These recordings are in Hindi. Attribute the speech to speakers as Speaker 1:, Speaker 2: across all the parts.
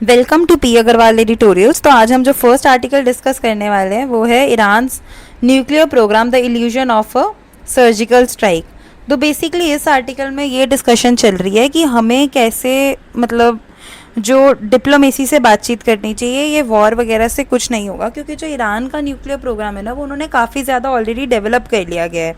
Speaker 1: Welcome to P Agarwal editorials. तो आज हम जो फर्स्ट आर्टिकल डिस्कस करने वाले हैं वो है Iran nuclear programme the illusion of a surgical strike. तो बेसिकली इस आर्टिकल में ये डिस्कशन चल रही है कि हमें कैसे मतलब जो डिप्लोमेसी से बातचीत करनी चाहिए, ये वॉर वगैरह से कुछ नहीं होगा, क्योंकि जो ईरान का न्यूक्लियर प्रोग्राम है ना वो उन्होंने काफ़ी ज़्यादा ऑलरेडी डेवलप कर लिया गया है।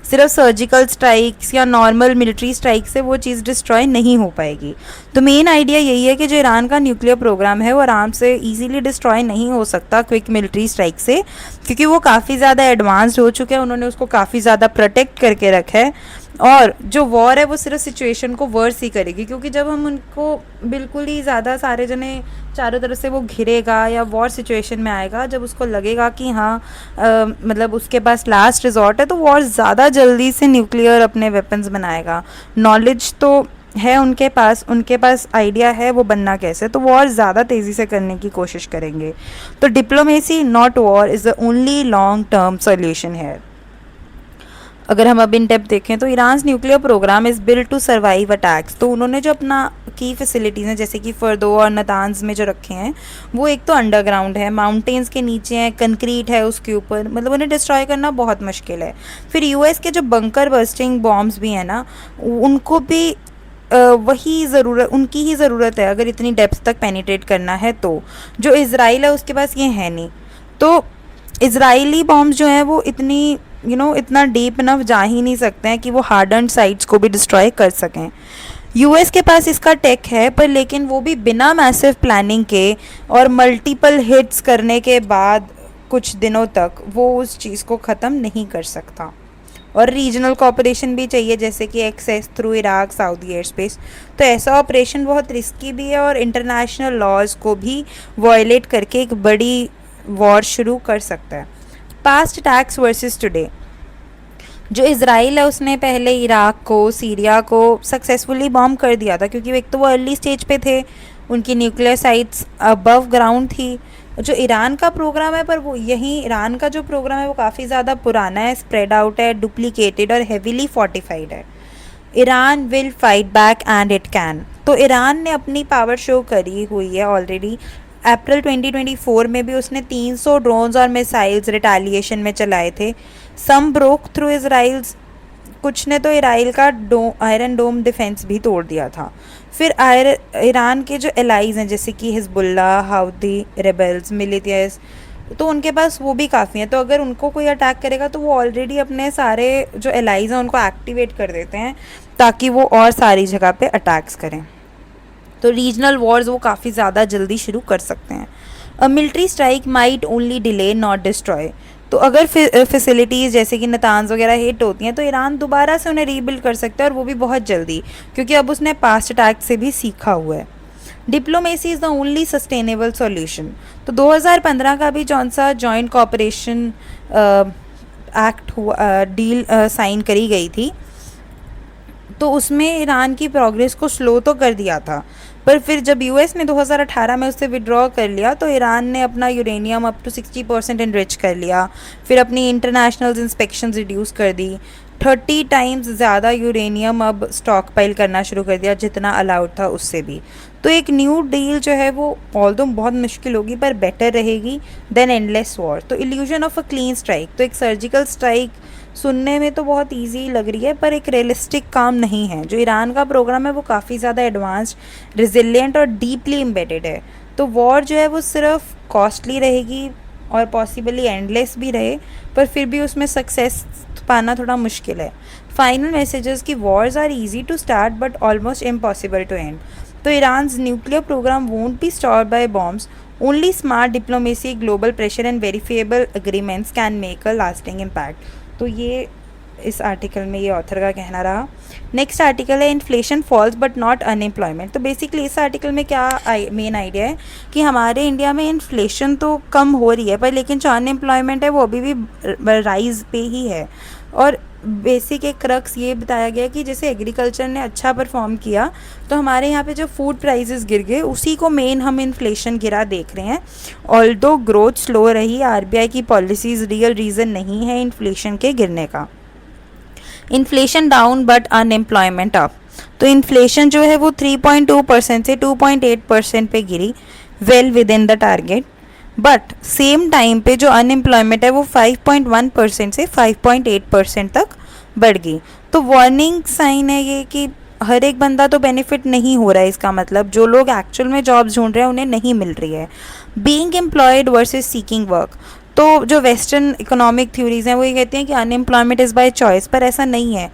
Speaker 1: सिर्फ सर्जिकल स्ट्राइक्स या नॉर्मल मिलिट्री स्ट्राइक से वो चीज़ डिस्ट्रॉय नहीं हो पाएगी। तो मेन आइडिया यही है कि जो ईरान का न्यूक्लियर प्रोग्राम है वो आराम से इजीली डिस्ट्रॉय नहीं हो सकता क्विक मिलिट्री स्ट्राइक से, क्योंकि वो काफ़ी ज़्यादा एडवांस्ड हो चुके हैं, उन्होंने उसको काफ़ी ज़्यादा प्रोटेक्ट करके रखा है। और जो वॉर है वो सिर्फ सिचुएशन को वर्स ही करेगी, क्योंकि जब हम उनको बिल्कुल ही ज़्यादा सारे जने चारों तरफ से वो घिरेगा या वॉर सिचुएशन में आएगा, जब उसको लगेगा कि हाँ मतलब उसके पास लास्ट रिजॉर्ट है, तो वॉर ज़्यादा जल्दी से न्यूक्लियर अपने वेपन्स बनाएगा। नॉलेज तो है उनके पास आइडिया है वो बनना कैसे, तो वॉर ज़्यादा तेज़ी से करने की कोशिश करेंगे। तो diplomacy not war is the only long term solution है। अगर हम अब इन डेप्थ देखें तो Iran nuclear programme is build to survive attacks. तो उन्होंने जो अपना की फैसिलिटीज़ हैं जैसे कि फर्दो और नतान्स में जो रखे हैं, वो एक तो अंडरग्राउंड है, माउंटेन्स के नीचे है, कंक्रीट है उसके ऊपर, मतलब उन्हें डिस्ट्रॉय करना बहुत मुश्किल है। फिर यूएस के जो बंकर बस्टिंग बॉम्ब्स भी हैं ना, उनको भी उनकी ही ज़रूरत है अगर इतनी डेप्थ तक पेनिट्रेट करना है। तो जो इज़राइल है उसके पास ये है नहीं। तो इज़राइली बॉम्ब्स जो हैं वो इतनी इतना डीप इनफ जा ही नहीं सकते हैं कि वो हार्डन्ड साइट्स को भी डिस्ट्रॉय कर सकें। यूएस के पास इसका टेक है, पर लेकिन वो भी बिना मैसिव प्लानिंग के और मल्टीपल हिट्स करने के बाद कुछ दिनों तक वो उस चीज़ को ख़त्म नहीं कर सकता। और रीजनल कोऑपरेशन भी चाहिए, जैसे कि access through Iraq Saudi air space. तो ऐसा ऑपरेशन बहुत रिस्की भी है और इंटरनेशनल लॉज को भी वायलेट करके एक बड़ी वॉर शुरू कर सकता है। Past attacks versus today. जो इज़राइल है उसने पहले इराक को, सीरिया को सक्सेसफुली बॉम्ब कर दिया था, क्योंकि एक तो वो अर्ली स्टेज पे थे, उनकी न्यूक्लियर साइट्स अबव ग्राउंड थी। जो ईरान का प्रोग्राम है, पर वो ईरान का जो प्रोग्राम है वो काफ़ी ज़्यादा पुराना है, स्प्रेड आउट है, डुप्लीकेटेड और हेविली फोर्टिफाइड है। Iran will fight back and it can. तो ईरान ने अपनी पावर शो करी हुई है ऑलरेडी। अप्रैल 2024 में भी उसने 300 ड्रोन्स और मिसाइल्स रिटेलिएशन में चलाए थे। सम ब्रोक थ्रू इजराइल्स, कुछ ने तो इजराइल का आयरन डोम डिफेंस भी तोड़ दिया था। फिर ईरान के जो एलाइज हैं जैसे कि हिजबुल्ला, हाउदी रेबल्स, मिलिटियस, तो उनके पास वो भी काफ़ी हैं। तो अगर उनको कोई अटैक करेगा तो वो ऑलरेडी अपने सारे जो एलाइज हैं उनको एक्टिवेट कर देते हैं ताकि वो और सारी जगह पे अटैक्स करें। तो रीजनल वॉर्स वो काफ़ी ज़्यादा जल्दी शुरू कर सकते हैं। A military strike might only delay not destroy. तो अगर फैसिलिटीज़ जैसे कि नतान्स वगैरह हिट होती हैं तो ईरान दोबारा से उन्हें रीबिल्ड कर सकता है, और वो भी बहुत जल्दी, क्योंकि अब उसने पास्ट अटैक से भी सीखा हुआ है। Diplomacy is the only sustainable solution. तो 2015 का भी जौन सा जॉइंट कॉपरेशन एक्ट हुआ, डील साइन करी गई थी, तो उसमें ईरान की प्रोग्रेस को स्लो तो कर दिया था, पर फिर जब यूएस ने 2018 में उससे विड्रॉ कर लिया तो ईरान ने अपना यूरेनियम अप टू 60% इनरिच कर लिया। फिर अपनी इंटरनेशनल इंस्पेक्शन रिड्यूस कर दी। 30 टाइम्स ज़्यादा यूरेनियम अब स्टॉक पाइल करना शुरू कर दिया जितना अलाउड था उससे भी। तो एक न्यू डील जो है वो ऑल्दो बहुत मुश्किल होगी पर बेटर रहेगी देन एंडलेस वॉर। तो illusion of a clean strike, तो एक सर्जिकल स्ट्राइक सुनने में तो बहुत इजी लग रही है पर एक रियलिस्टिक काम नहीं है। जो ईरान का प्रोग्राम है वो काफ़ी ज़्यादा एडवांस्ड, रिजिलियंट और डीपली एम्बेडेड है। तो वॉर जो है वो सिर्फ कॉस्टली रहेगी और पॉसिबली एंडलेस भी रहे, पर फिर भी उसमें सक्सेस पाना थोड़ा मुश्किल है। फाइनल मैसेजेस कि wars are easy to start but almost impossible to end. तो Iran nuclear programme won't be stopped by bombs, only smart diplomacy, global pressure and verifiable agreements can make a lasting impact. तो ये इस आर्टिकल में ये ऑथर का कहना रहा। नेक्स्ट आर्टिकल है inflation falls but not unemployment. तो बेसिकली इस आर्टिकल में क्या मेन आइडिया है कि हमारे इंडिया में इन्फ्लेशन तो कम हो रही है, पर लेकिन जो अनएम्प्लॉयमेंट है वो अभी भी राइज पे ही है। और बेसिक एक क्रक्स ये बताया गया कि जैसे एग्रीकल्चर ने अच्छा परफॉर्म किया तो हमारे यहाँ पे जो फूड प्राइसेस गिर गए, उसी को मेन हम इन्फ्लेशन गिरा देख रहे हैं। ऑल्दो ग्रोथ स्लो रही, आरबीआई की पॉलिसीज़ रियल रीज़न नहीं है इन्फ्लेशन के गिरने का। Inflation down but unemployment up. तो इन्फ्लेशन जो है वो 3.2% से 2.8% पे गिरी, well within the target. But same time पे जो अनएम्प्लॉयमेंट है वो 5.1% से 5.8% तक बढ़ गई। तो वार्निंग साइन है ये कि हर एक बंदा तो बेनिफिट नहीं हो रहा है, इसका मतलब जो लोग एक्चुअल में जॉब्स ढूंढ रहे हैं उन्हें नहीं मिल रही है। Being employed versus seeking work, तो जो वेस्टर्न इकोनॉमिक थ्योरीज हैं वो ये कहती हैं कि अनएम्प्लॉयमेंट इज़ बाय चॉइस, पर ऐसा नहीं है।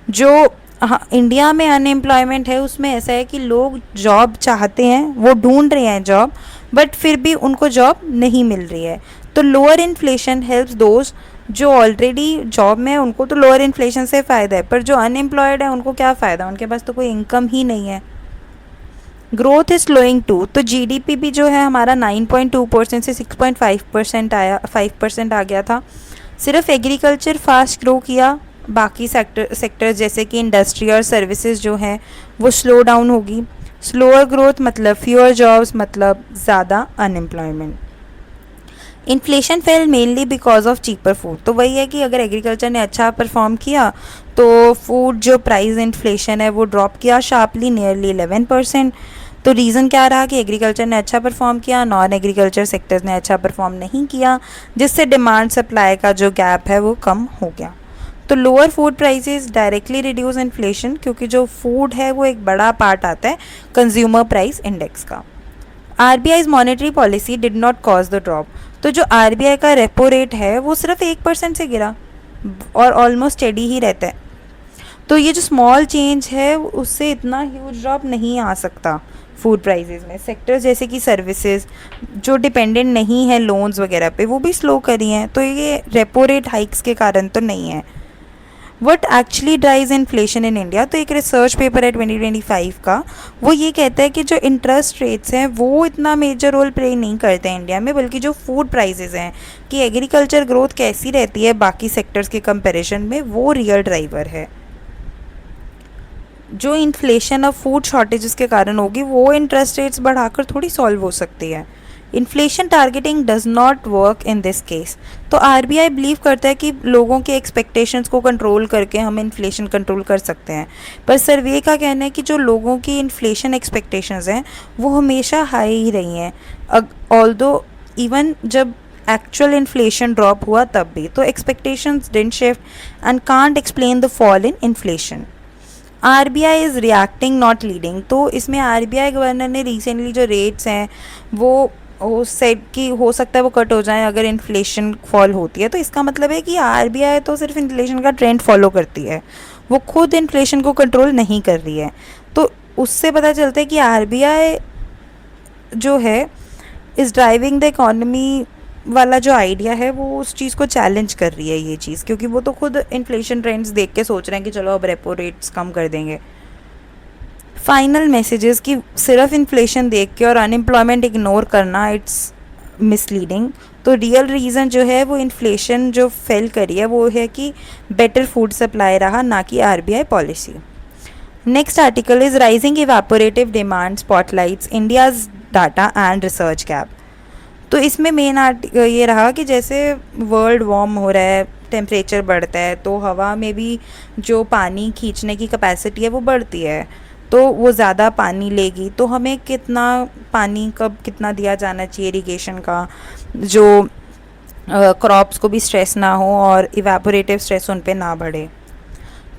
Speaker 1: जो हाँ इंडिया में अनएम्प्लॉयमेंट है उसमें ऐसा है कि लोग जॉब चाहते हैं, वो ढूंढ रहे हैं जॉब, बट फिर भी उनको जॉब नहीं मिल रही है। तो लोअर इन्फ्लेशन हेल्प्स दोज जो ऑलरेडी जॉब में है, उनको तो लोअर इन्फ्लेशन से फ़ायदा है, पर जो अनएम्प्लॉयड है उनको क्या फ़ायदा, उनके पास तो कोई इनकम ही नहीं है। ग्रोथ इज स्लोइंग टू, तो जीडीपी भी जो है हमारा 9.2% से 6.5% आ गया था। सिर्फ एग्रीकल्चर फास्ट ग्रो किया, बाकी सेक्टर्स जैसे कि इंडस्ट्री और सर्विसेज जो हैं वो स्लो डाउन होगी। स्लोअर ग्रोथ मतलब फ्यूअर जॉब्स, मतलब ज़्यादा unemployment. Inflation fail mainly because of cheaper food, तो वही है कि अगर एग्रीकल्चर ने अच्छा परफॉर्म किया तो फूड जो प्राइस इन्फ्लेशन है वो ड्रॉप किया शार्पली, नियरली 11%। तो रीज़न क्या रहा कि एग्रीकल्चर ने अच्छा परफॉर्म किया, नॉन एग्रीकल्चर सेक्टर्स ने अच्छा परफॉर्म नहीं किया, जिससे डिमांड सप्लाई का जो गैप है वो कम हो गया। तो lower food prices directly reduce inflation, क्योंकि जो फूड है वो एक बड़ा पार्ट आता है कंज्यूमर प्राइस इंडेक्स का। RBI's monetary policy did not cause the drop, तो जो आरबीआई का रेपो रेट है वो सिर्फ 1% से गिरा और ऑलमोस्ट स्टेडी ही रहता है। तो ये जो स्मॉल चेंज है उससे इतना ह्यूज ड्रॉप नहीं आ सकता फूड प्राइसेस में। सेक्टर्स जैसे कि सर्विसेज जो डिपेंडेंट नहीं है लोन्स वगैरह पे, वो भी स्लो करी हैं, तो ये रेपो रेट हाइक्स के कारण तो नहीं है। What actually drives inflation in India, तो एक रिसर्च पेपर है 2025 का, वो ये कहता है कि जो इंटरेस्ट रेट्स हैं वो इतना मेजर रोल प्ले नहीं करते हैं इंडिया में, बल्कि जो फूड प्राइसेस हैं कि एग्रीकल्चर ग्रोथ कैसी रहती है बाकी सेक्टर्स के कंपैरिजन में, वो रियल ड्राइवर है। जो इन्फ्लेशन ऑफ फूड शॉर्टेजेस के कारण होगी वो इंटरेस्ट रेट्स बढ़ाकर थोड़ी सॉल्व हो सकती है। Inflation targeting does not work in this case, तो आरबीआई बिलीव करता है कि लोगों के एक्सपेक्टेशंस को कंट्रोल करके हम इन्फ्लेशन कंट्रोल कर सकते हैं, पर सर्वे का कहना है कि जो लोगों की इन्फ्लेशन एक्सपेक्टेशंस हैं वो हमेशा हाई ही रही हैं, ऑल्दो इवन जब एक्चुअल इन्फ्लेशन ड्रॉप हुआ तब भी, तो expectations didn't shift and can't explain the fall in inflation. RBI is reacting not leading, तो इसमें आरबीआई गवर्नर ने रिसेंटली जो रेट्स हैं वो सेट की हो सकता है वो कट हो जाए अगर इन्फ्लेशन फॉल होती है। तो इसका मतलब है कि आरबीआई तो सिर्फ इन्फ्लेशन का ट्रेंड फॉलो करती है, वो खुद इन्फ्लेशन को कंट्रोल नहीं कर रही है। तो उससे पता चलता है कि आरबीआई जो है इज़ ड्राइविंग द इकॉनमी वाला जो आइडिया है वो उस चीज़ को चैलेंज कर रही है ये चीज़, क्योंकि वो तो खुद इन्फ्लेशन ट्रेंड्स देख के सोच रहे हैं कि चलो अब रेपो रेट्स कम कर देंगे। फाइनल मैसेजेस कि सिर्फ इन्फ्लेशन देख के और अनएम्प्लॉयमेंट इग्नोर करना इट्स मिसलीडिंग। तो रियल रीज़न जो है वो इन्फ्लेशन जो फेल करी है वो है कि बेटर फूड सप्लाई रहा, ना कि RBI policy. Next article is rising evaporative demand spotlights India's data and research gap. तो इसमें मेन ये रहा कि जैसे वर्ल्ड वार्म हो रहा है, टेम्परेचर बढ़ता है, तो हवा में भी जो पानी खींचने की कैपेसिटी है वो बढ़ती है, तो वो ज़्यादा पानी लेगी। तो हमें कितना पानी कब कितना दिया जाना चाहिए इरिगेशन का, जो क्रॉप्स को भी स्ट्रेस ना हो और इवेपोरेटिव स्ट्रेस उन पे ना बढ़े।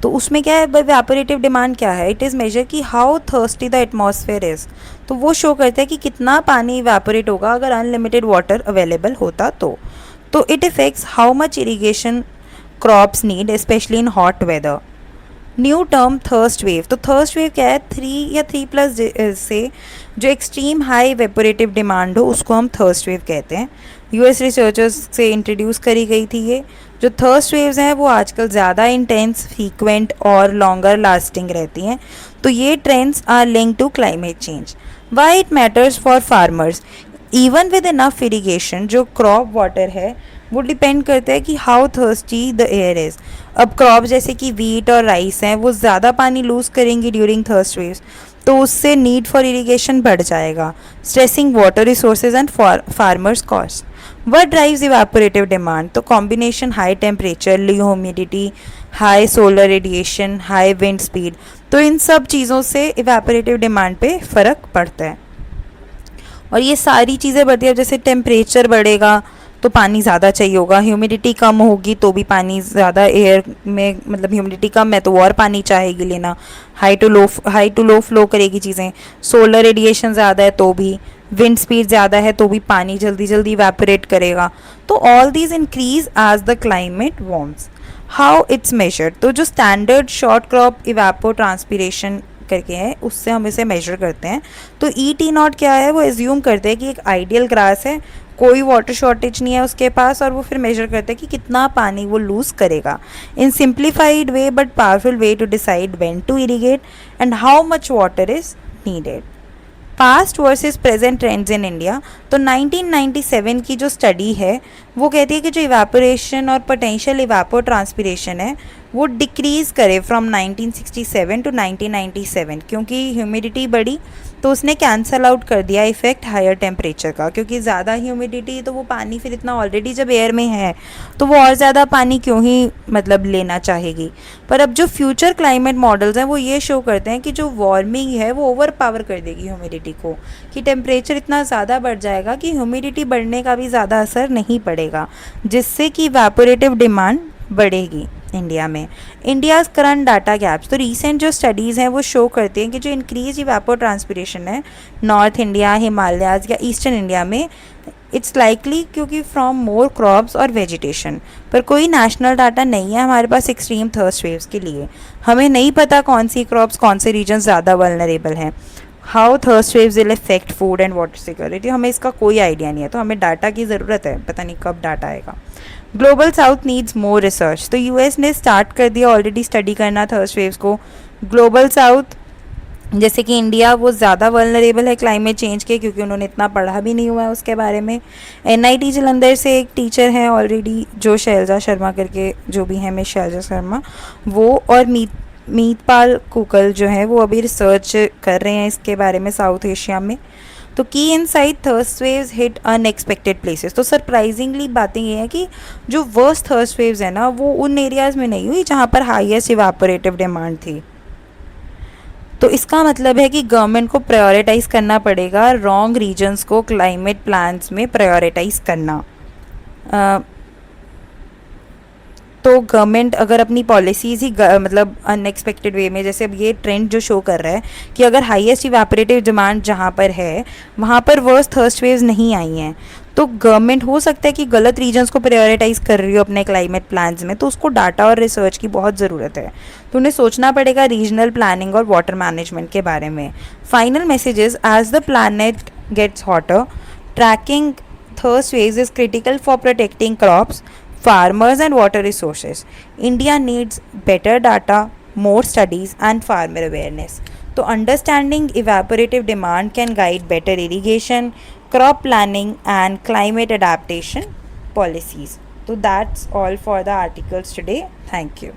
Speaker 1: तो उसमें क्या है, इवेपोरेटिव डिमांड क्या है, इट इज़ मेजर कि how thirsty the atmosphere is, तो वो शो करता है कि कितना पानी इवेपोरेट होगा अगर अनलिमिटेड वाटर अवेलेबल होता तो it affects how much irrigation crops need specially in hot weather. New term thirst wave, तो थर्स्ट वेव क्या है, 3 या 3+ से जो एक्सट्रीम हाई इवेपोरेटिव डिमांड हो उसको हम थर्स्ट वेव कहते हैं। यूएस रिसर्चर्स से इंट्रोड्यूस करी गई थी ये। जो थर्स्ट वेव्स हैं वो आजकल ज़्यादा इंटेंस, फ्रीक्वेंट और लॉन्गर लास्टिंग रहती हैं। तो ये trends are linked to climate change. Why it matters for farmers, even with enough irrigation जो क्रॉप वाटर है वो डिपेंड करता है कि how thirsty the air is. अब क्रॉप जैसे कि वीट और राइस हैं वो ज़्यादा पानी लूज़ करेंगी ड्यूरिंग थर्स्ट वेव्स, तो उससे नीड फॉर इरीगेशन बढ़ जाएगा, stressing water resources and farmers cost. What drives evaporative demand? तो combination high temperature, low humidity, high solar radiation, high wind speed, तो इन सब चीज़ों से इवेपोरेटिव डिमांड पे फ़र्क पड़ता है। और ये सारी चीज़ें बढ़ती है, जैसे टेम्परेचर बढ़ेगा तो पानी ज़्यादा चाहिए होगा, ह्यूमिडिटी कम होगी तो भी पानी ज़्यादा, एयर में मतलब ह्यूमिडिटी कम है तो और पानी चाहेगी लेना, हाई टू लो फ्लो करेगी चीज़ें, सोलर रेडिएशन ज़्यादा है तो भी, विंड स्पीड ज़्यादा है तो भी पानी जल्दी जल्दी इवेपोरेट करेगा। तो all these increase as the climate warms. How it's measured, तो जो standard short crop evapotranspiration करके है उससे हम इसे मेजर करते हैं। तो ई टी नॉट क्या है, वो एज्यूम करते हैं कि एक आइडियल ग्रास है, कोई वाटर शॉर्टेज नहीं है उसके पास, और वो फिर मेजर करते हैं कि कितना पानी वो लूज़ करेगा। In simplified way but powerful way to decide when to irrigate and how much water is needed. Past versus present trends in India, तो 1997 की जो स्टडी है वो कहती है कि जो इवेपोरेशन और पोटेंशियल इवेपो ट्रांसपीरेशन है वो डिक्रीज़ करे फ्रॉम 1967 टू 1997, क्योंकि ह्यूमिडिटी बढ़ी तो उसने कैंसल आउट कर दिया इफ़ेक्ट हायर टेम्परेचर का, क्योंकि ज़्यादा ह्यूमिडिटी तो वो पानी फिर इतना ऑलरेडी जब एयर में है तो वो और ज़्यादा पानी क्यों ही मतलब लेना चाहेगी। पर अब जो फ्यूचर क्लाइमेट मॉडल्स हैं वो ये शो करते हैं कि जो वार्मिंग है वो ओवर पावर कर देगी ह्यूमिडिटी को, कि टेम्परेचर इतना ज़्यादा बढ़ जाएगा कि ह्यूमिडिटी बढ़ने का भी ज़्यादा असर नहीं पड़ेगा, जिससे कि इवेपोरेटिव डिमांड बढ़ेगी इंडिया में। इंडियाज़ करंट डाटा गैप्स, तो रीसेंट जो स्टडीज़ हैं वो शो करते हैं कि जो इंक्रीज इवेपो ट्रांसपीरेशन है नॉर्थ इंडिया, हिमालयाज़ या ईस्टर्न इंडिया में, इट्स लाइकली क्योंकि फ्रॉम मोर क्रॉप्स और वेजिटेशन। पर कोई नेशनल डाटा नहीं है हमारे पास एक्सट्रीम थर्स्ट वेव्स के लिए, हमें नहीं पता कौन सी क्रॉप्स कौन से रीजन ज़्यादा वल्नरेबल हैं, how thirst waves will affect food and water security, हमें इसका कोई आइडिया नहीं है। तो हमें डाटा की ज़रूरत है, पता नहीं कब डाटा आएगा। Global south needs more research, तो यूएस ने स्टार्ट कर दिया ऑलरेडी स्टडी करना थर्स्ट वेव्स को। ग्लोबल साउथ जैसे कि इंडिया वो ज़्यादा वल्नरेबल है क्लाइमेट चेंज के, क्योंकि उन्होंने इतना पढ़ा भी नहीं हुआ है उसके बारे में। एनआईटी जलंधर से एक टीचर हैं ऑलरेडी जो शैलजा शर्मा करके जो भी हैं, मिस शैलजा शर्मा, वो और मीतपाल कुकल जो है वो अभी रिसर्च कर रहे हैं इसके बारे में साउथ एशिया में। तो key insight thirst waves hit unexpected places, तो सरप्राइजिंगली बातें ये हैं कि जो वर्स्ट थर्स्ट वेव्स है ना वो उन एरियाज़ में नहीं हुई जहाँ पर हाईएस्ट इवेपोरेटिव डिमांड थी। तो इसका मतलब है कि गवर्नमेंट को प्रायोरिटाइज़ करना पड़ेगा रॉन्ग रीजन्स को क्लाइमेट प्लान्स में प्रायोरिटाइज़ करना। तो गवर्नमेंट अगर अपनी पॉलिसीज़ ही मतलब अनएक्सपेक्टेड वे में, जैसे अब ये ट्रेंड जो शो कर रहा है कि अगर हाईएस्ट इवेपोरेटिव डिमांड जहाँ पर है वहाँ पर वर्स्ट थर्स्ट वेव्स नहीं आई हैं, तो गवर्नमेंट हो सकता है कि गलत रीजन्स को प्रायोरिटाइज़ कर रही हो अपने क्लाइमेट प्लान्स में, तो उसको डाटा और रिसर्च की बहुत ज़रूरत है। तो उन्हें सोचना पड़ेगा रीजनल प्लानिंग और वाटर मैनेजमेंट के बारे में। Final messages, as the planet gets hotter, tracking thirst waves is critical for protecting crops, farmers and water resources. India needs better data, more studies and farmer awareness. So understanding evaporative demand can guide better irrigation, crop planning and climate adaptation policies. So that's all for the articles today. Thank you.